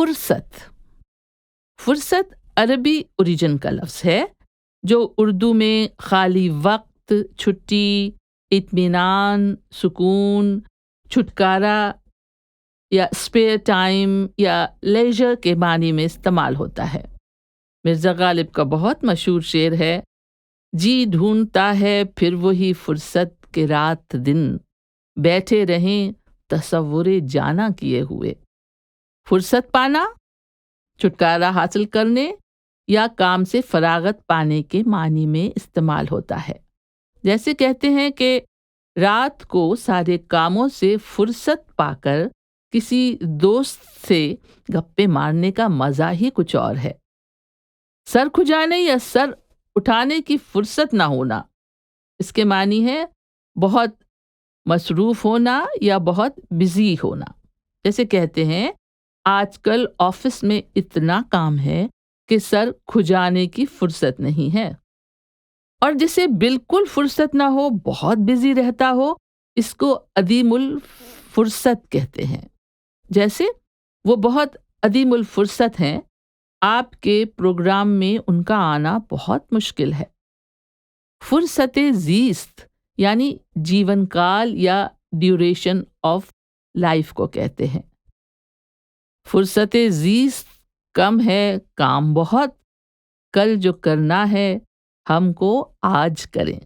फुर्सत। फुर्सत अरबी ओरिजिन का लफ्ज़ है जो उर्दू में खाली वक्त, छुट्टी, इत्मीनान, सुकून, छुटकारा या स्पेयर टाइम या लेजर के मानी में इस्तेमाल होता है। मिर्ज़ा गालिब का बहुत मशहूर शेर है, जी ढूंढता है फिर वही फुर्सत के रात दिन, बैठे रहें तसव्वुरे जाना किए हुए। फुर्सत पाना छुटकारा हासिल करने या काम से फरागत पाने के मानी में इस्तेमाल होता है। जैसे कहते हैं कि रात को सारे कामों से फुर्सत पाकर किसी दोस्त से गप्पे मारने का मज़ा ही कुछ और है। सर खुजाने या सर उठाने की फुर्सत ना होना, इसके मानी है बहुत मसरूफ़ होना या बहुत बिज़ी होना। जैसे कहते हैं आजकल ऑफिस में इतना काम है कि सर खुजाने की फुर्सत नहीं है। और जिसे बिल्कुल फुर्सत ना हो, बहुत बिजी रहता हो, इसको अदीमुल फुर्सत कहते हैं। जैसे वो बहुत अदीमुल फुर्सत हैं, आपके प्रोग्राम में उनका आना बहुत मुश्किल है। फुर्सते ज़ीस्त यानी जीवन काल या ड्यूरेशन ऑफ लाइफ को कहते हैं। फुर्सते ज़ीस्त कम है, काम बहुत, कल जो करना है हमको आज करें।